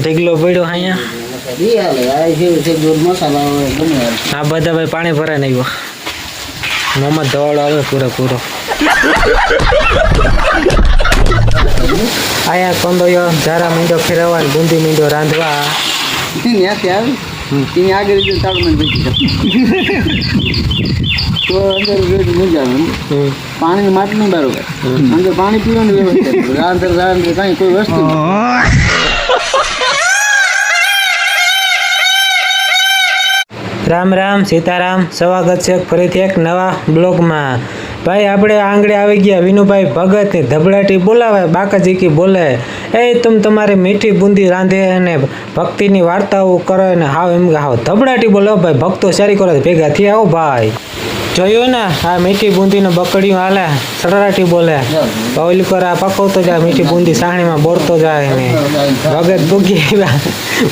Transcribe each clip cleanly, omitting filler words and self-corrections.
ઢીગલો પડ્યો અહીંયા આ બધા ભાઈ પાણી ભરાય નહીં મોમાં ધોળ આવે પૂરેપૂરો અહીંયા કંદોયો ઝારા મીંડો ફેરવવા બુંદી મીંડો રાંધવા પાણી માટે નહીં બરોબર અંદર પાણી પીવાનું વ્યવસ્થિત રાંધર કઈ કોઈ વસ્તુ રામ રામ સીતારામ સ્વાગત છે ફરીથી એક નવા બ્લોગમાં ભાઈ આપણે આંગળે આવી ગયા વિનુભાઈ ભગતની ધબડાટી બોલાવે બાકાજીકી બોલે એ તમે તમારી મીઠી બુંદી રાંધે અને ભક્તિની વાર્તાઓ કરે ને હાવ એમ હાવ ધબડાટી બોલે ભાઈ ભક્તો સારી કરે ભેગા થયા આવો ભાઈ જોયું ને આ મીઠી બુંદીને બકડીઓ હાલે સડરાટી બોલે ઓલી પર આ પકવતો જાય મીઠી બુંદી સાણીમાં બોરતો જાય ને ભગત ભૂગી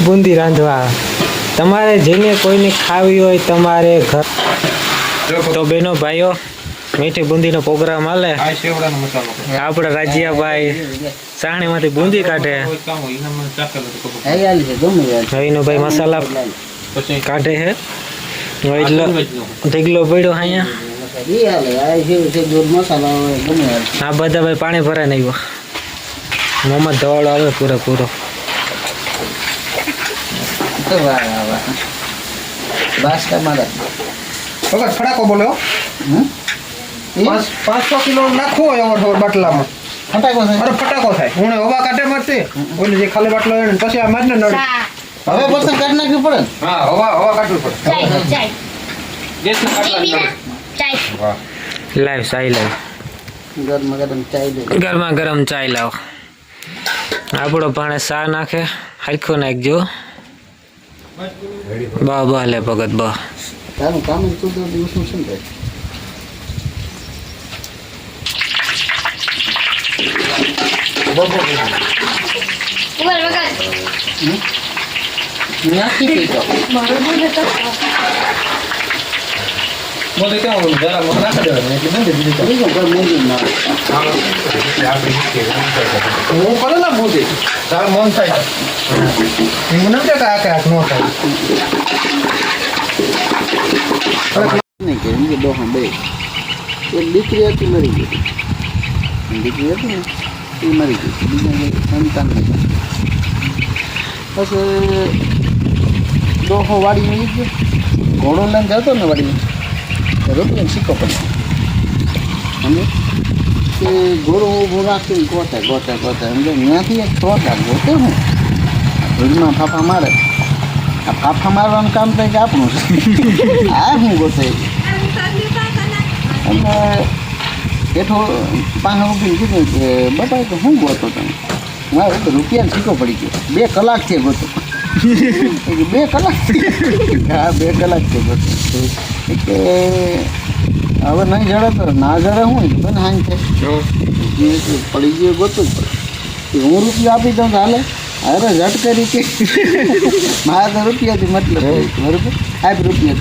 બુંદી રાંધવા તમારે જેને કોઈને ખાવી હોય તમારે ઘર તો બેનો ભાઈઓ મીઠી બુંદીનો પ્રોગ્રામ હાલે આપણે રાજ્યાભાઈ સાણીમાંથી બુંદી કાઢે ભાઈ મસાલા કાઢે છે એટલો ઢીગલો પડ્યો અહીંયા આ બધા ભાઈ પાણી ભરાય નહીં મોમાં ધોળ આવે પૂરેપૂરો ફટાકો બોલ્યો 500 કિલો નાખવો હોય બાટલામાં ફટાકો થાય હું હવા કાઢે મારતે ઓલી જે ખાલી બાટલો હોય પછી આ મારને નડે હવે પછી કાઢ નાખવી પડે હા હવા કાઢવી પડે ગેસના કાઢવા લાવ ચાય લાવ ગરમા ગરમ ચાય લાવ આપણો ભાણે ચા નાખે હરખો નાખજો બા બા લે ભગત બા તારું કામ તો દિવસનું શું થાય મોદે કેવું જરા મોદ નાખ દેવાનું એટલે બંધ દીધી તો હું કરે ના મોદે તાર મન થાય હું ન કે આ નો થાય નહીં કે એમ કે દોહા બે એક દીકરી હતી મરી ગઈ દીકરી હતી ને એ મરી ગઈ બીજા સંતાન નથી પછી દોહો વાડીમાં ગયો ઘોડો લઈને જતો ને વાડીમાં રોટલી શીખો પડે સમજે કે ઘોડો ઊભો રાખીને ગોતા સમજે ત્યાંથી એક થોડા ગોતે હું ભીડમાં ફાફા મારે આ ફાફા મારવાનું કામ થાય કે આપણું આ હું ગોતે અને બેઠો પાસે ઊભી કીધું કે બાપા તો શું ગોતો તમે મારે રૂપિયાનો સિક્કો પડી ગયો 2 કલાક છે ગોતો 2 કલાક હા 2 કલાક છે ગોતો કે હવે નહીં જડે તો ના જડે હું બને હાኝ છે પડી ગયો ગોતું જ પડે હું રૂપિયા આપી દઉં તો હાલે અરે ઝટ કરી કે મારા તો રૂપિયાથી મતલબ બરાબર આપ રૂપિયા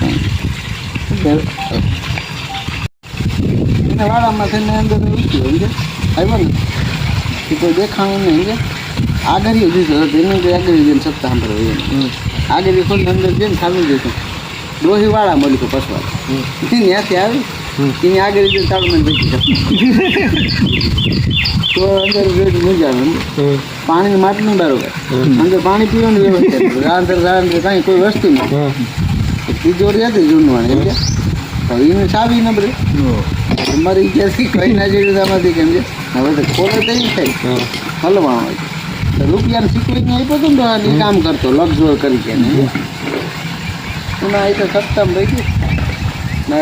ત્યાં એને વાળામાં થઈને અંદર રૂપિયો સમજે આવ્યો ને એ કોઈ દેખાણું નહીં સમજે આગળ દીધું એને આગળ જઈને સપ્તાહ સાંભળ્યો આગળ ખોલી અંદર જઈને ખાલી જઈશું ડોહી વાળા મળી તો પસવા ત્યાંથી આવી એની આગળ જઈને તાળમાં બેસી તો અંદર મજા આવે પાણી માટે નહીં બરોબર અંદર પાણી પીવાનું વ્યવસ્થિત રાંધર કાંઈ કોઈ વસ્તુ નહીં તિજોરી હતી જૂનવાણી એમ કે તો એને ચાવી ન બરે અમારી ક્યાંથી કઈ ના જેવી આમાંથી કેમ છે હવે તો ખોલે તો એ થાય હલવાનું હોય તો રૂપિયાને શીખવીને આપ્યો હતો ને તો કામ કરતો લગઝોર કરી કે એમાં એ તો સપ્તાહ રહી ગયું ને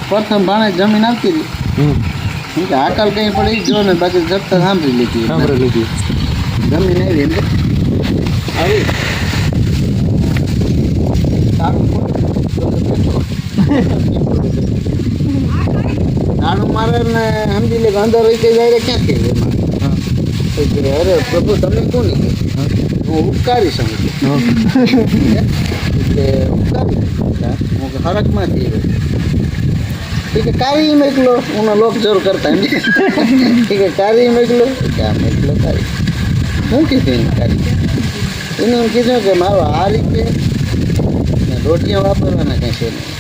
પ્રથમ ભાણે જમીન આપતી હતી કે આકાલ કંઈ પડે એ જો ને બાકી સપ્તાહ સાંભળી લીધી જમીન આવી એટલે આવી તાળું મારે ને સમજી લે કે અંદર રહી કે જાય ક્યાંથી અરે પ્રભુ તમે કોણ હું ઉપકારી સમજુ એટલે ઉપકારી હું હરકમાંથી ठीक है कारी मेकलो उन्हें लोग जोर करता है ठीक है कारी मेकलो क्या मेकलो कारी મૂકી હતી એની કાઢી. એને એમ કીધું કે મારો આ રીતે ને રોટિયા વાપરવાના કંઈ છે નહીં.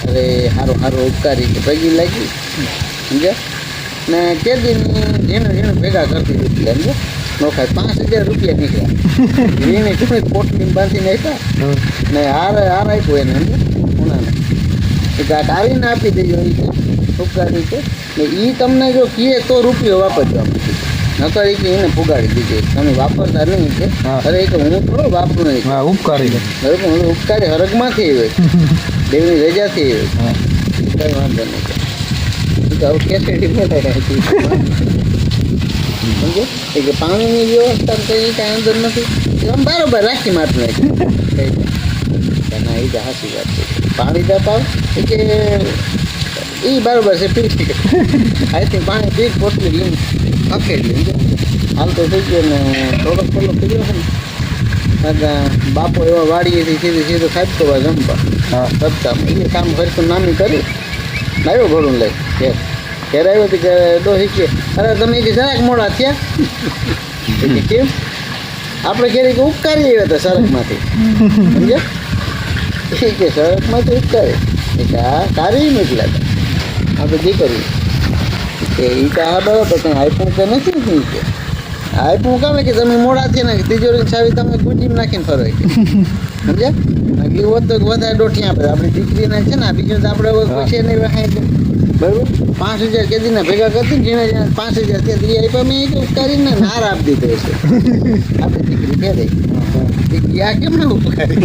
અરે સારું સારું ઉપકારી કે પગી લાગી સમજ્યા. ને કેદીની ઝીણું ભેગા કરતી રૂપિયા સમજ્યા. નોખાય 5,000 રૂપિયા નીકળ્યા. એને ચૂંટણી પોટલી બાંધીને આપ્યા ને હાર આપ્યો એને સમજ્યા ઉનાને. એ ગાંઠ આવીને આપી દેજો એ છે ઉપકારી છે ને એ તમને જો કહે તો રૂપિયો વાપરજો આપણે નકર એ કે એને પુગાડી દીધી તમે વાપરતા નહીં છે. અરે એ કે હું થોડો વાપરું નહીં ઉપકારી બરાબર. હું ઉપકારી હરગમાંથી આવ્યો દેવની રજાથી આવ્યો કંઈ વાંધો નહીં. હવે કેસેટી મોટા સમજો એ કે પાણીની વ્યવસ્થા કંઈ કાંઈ અંદર નથી આમ બરાબર રાખી માત્ર ના એ તો સાચી વાત છે. પાણી દા પાવ એ કે એ બરાબર છે પી અહીંથી પાણી પી પોટલી લઈને અખેડી હાલ તો થઈ ગયો ને થોડોક પેલો થઈ ગયો છે ને બાપો એવા વાડીએથી સીધો ખાપતો હોય જમવા સપ્તાહમાં એ કામ કરતું નામી કર્યું આવ્યો ઘોડું લઈ ઘેર આવ્યો હતી કે ડોહી કે અરે તમે કે જરાક મોડા થયા કેમ આપણે ઘેર કે ઉપકારી આવ્યા હતા સડકમાંથી સમજ્યા એ કે સડકમાંથી ઉપકારી એ કે આ કારી નીકળ્યા હતા આપણે દીકરી એ તો આ બરાબર કંઈ આઈફોન તો નથી ને કે આઈફોન કામે કે તમે મોડા થયા ને તિજોરી ચાવી તમે ગુંજીમાં નાખીને ફરો કે સમજ્યા નકલી હોત તો વધારે ડોઠી આપે આપણી દીકરીને છે ને બીજું તો આપણે કોઈ છે નહીં વહાય બરાબર. 5,000 કેદીના ભેગા કરતી ને જેને 5,000 કેદી આપ્યા મેં એ ઉપકારીને નાર આપી દીધો છે આપણી દીકરી કહે દે આ કેમ ના ઉપકારી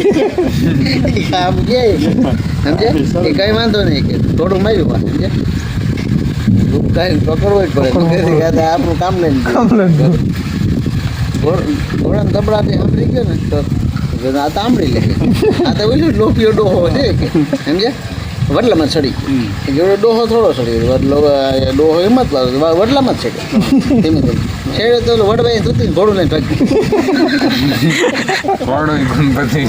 આમ કે સમજ્યા એ કંઈ વાંધો નહીં કે થોડું માર્યું સમજ્યા ઉપકારીને પકડવો જ પડે આપણું કામ લઈને ઘોડાને દબડાથી સાંભળી ગયો ને તો આ તો સાંભળી લે આ તો ઓલું લોપિયો ડોહો છે કે સમજ્યા વડલામાં ચડી જોડે ડોહો થોડો ચડી ડોહો હિંમત વડલામાં જ છે ધીમે ધીમે છેડે તો વડભાઈ તૂટીને ઘોડું લઈને ભાગી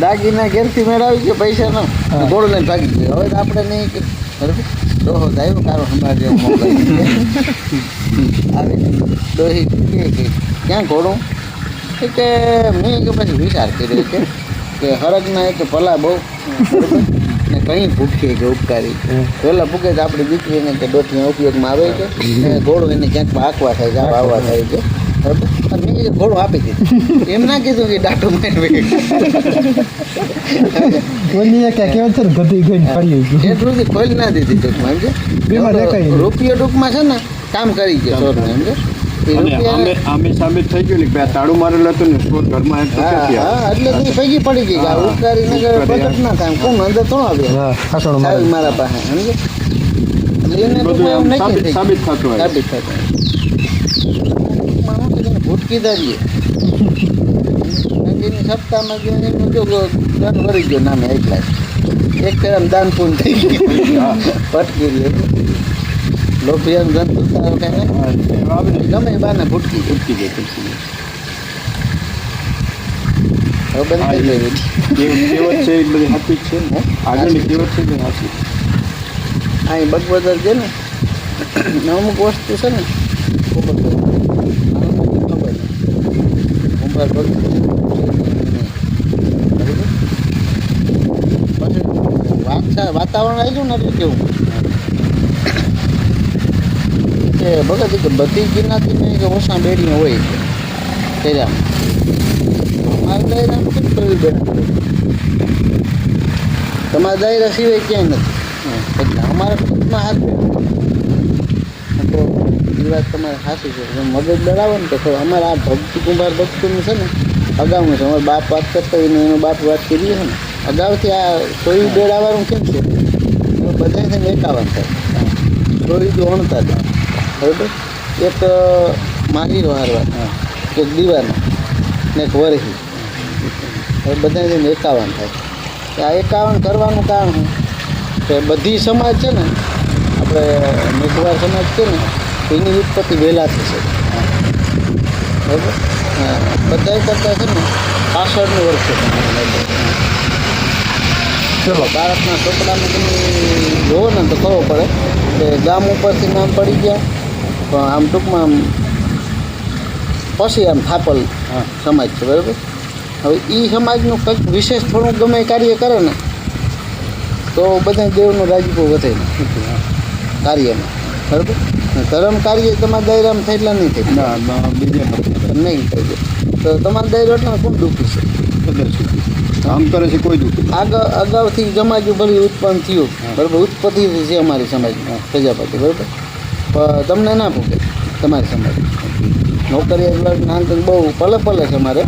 દાગીના ઘેરથી મેળવી ગયો પૈસા નો ઘોડું લઈને ભાગી ગયો. હવે તો આપણે નહીં કે બરાબર ડોહો આવ્યો કારો સંભાળ જેવો આવી ડોહી કે ક્યાં ઘોડું કે મેં કે પછી વિચાર કર્યો કે હરકના એક ભલા બહુ ને કંઈ ભૂખીએ કે ઉપકારી પહેલાં ભૂખે તો આપણી દીકરીને કે ડોઠીના ઉપયોગમાં આવે છે ને ઘોડું એને ક્યાંક આંકવા થાય છે આવવા થાય છે બરાબર. મેં કીધું ઘોડું આપી દીધું એમ ના કીધું કે ડાટું મેળવે એટલું ખોલી ના દીધી ટૂંકમાં સમજે રૂપિયો ટૂંકમાં છે ને કામ કરી ગયો સોરને સમજે આમે સામે થઈ ગયું ને તાળું મારેલું હતું ને સોર ઘરમાં એટલે પૈકી પડી ગઈ ઉપકારી બજેટ ના થાય કોણ અંદર થોડો આવ્યો મારા પાસે સમજે સાબિત થતું હોય ભૂટકી દારીએ એની સપ્તાહમાં ગયો દંડ ભરી ગયો નામે એટલા એક ફેર દાન પૂર્ણ થઈ ગયું પટકી લે લોપિયાનું ધન ઉતારો કાંઈ ગમે બાને ભૂટકી ગઈ હવે બંધ થઈ ગઈ કેવત છે એ બધી હાથી છે ને આગળની કેવત છે કે હાથી અહીં બગબદર છે ને અમુક વસ્તુ છે ને ખબર પછી વાતાવરણ આવી ગયું ને એટલે કેવું કે ભગત કે બધી ગિરનારથી મેં કે ઓછા બેડીને હોય છે મારા દાયરા કેમ કરવી બેડા તમારા દાયરા સિવાય ક્યાંય નથી એટલે અમારા ખુદમાં હાથ તો એ વાત તમારે સાચી છે મગજ દડાવો ને તો અમારે આ ભક્તિ કુંભાર ભક્તિનું છે ને અગાઉનું છે અમારા બાપ વાત કરતા હોય ને એનો બાપ વાત કરીએ છે ને અગાઉથી આ સોયું બેડાવાળું કેમ છે બધા થઈને 51 થાય સોયું જો અણતા હતા બરાબર. એક માગી હારવા એક દીવાનો ને એક વરહી હવે બધા થઈને 51 થાય. આ 51 કરવાનું કારણ કે બધી સમાજ છે ને આપણે મેઘવાર સમાજ છે ને એની ઉત્પત્તિ વહેલા થશે બરાબર. બધા કરતાં છે ને 65 વર્ષ છે ચલો ભારતના ચોપડામાં તમે જોવો ને તો ખબર પડે કે ગામ ઉપરથી નામ પડી ગયા પણ આમ ટૂંકમાં આમ પછી આમ થાપલ હા. સમાજ છે બરાબર. હવે એ સમાજનું કંઈક વિશેષ થોડું ગમે એ કાર્ય કરે ને તો બધા દેવનું રાજપો વધે કાર્યમાં બરાબર. ધર્મ કાર્ય તમારા દાયરામાં થયેલા નહીં થાય ના ના બીજે નથી નહીં થઈ જાય તો તમારા દાયરો એટલે કોણ દુઃખી છે. કદર સુધી કામ કરે છે કોઈ દુઃખ અગાઉથી સમાજ ભરી ઉત્પન્ન થયું બરાબર. ઉત્પત્તિ છે અમારી સમાજમાં પ્રજાપતિ બરાબર. પણ તમને ના પૂગે તમારી સમાજ નોકરિયાત વર્ગના અંતર બહુ પલે છે અમારે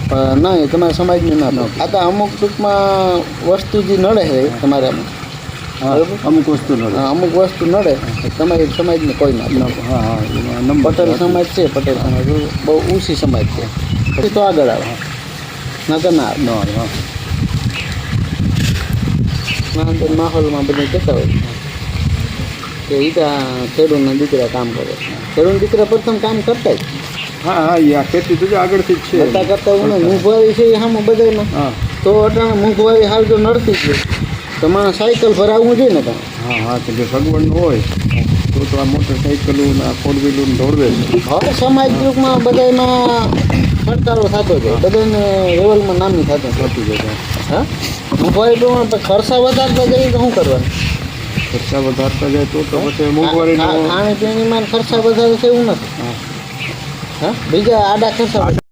પણ નહીં તમારા સમાજને ના પૂગે. આ તો અમુક ટૂંકમાં વસ્તુ જે નડે છે તમારે આમાં હા બરાબર. અમુક વસ્તુ ન રહે. અમુક વસ્તુ નડે તમારી સમાજને કોઈ ના પૂગે. હા હા એમાં નંબર પટેલ સમાજ છે પટેલ સમાજ બહુ ઊંચી સમાજ છે પછી તો આગળ આવે ના તો ના આવે. ન આવે, હા ના માહોલમાં બધા કહેતા હોય કે એ તો ખેડૂતના દીકરા કામ કરે. ખેડૂત દીકરા પ્રથમ કામ કરતા જ હા હા એ આ ખેતી તો જો આગળથી જ છે કરતા કરતા હું મોંઘવારી છે એ સામે બધામાં હા તો અટાણે મોંઘવારી હાલ જો નડતી જ તો માણસ સાયકલ ભરાવવું જોઈએ ને તમે. હા હા તો જો સગવડ હોય તો આ મોટરસાઇકલું ને ફોર વ્હીલર દોડવે છે. હવે સમાજ યુગમાં બધામાં ફટકારો થતો જાય બધાને લેવલમાં નામી થતો થતું જશે હા મોંઘવારી પ્રમાણે પણ ખર્ચા વધારતા જઈએ તો શું કરવાનું. ખર્ચા વધારતા જાય તો પછી મોંઘવારીનો ખાણી પીણીમાં ખર્ચા વધારે છે એવું નથી. હા બીજા આડા ખર્ચા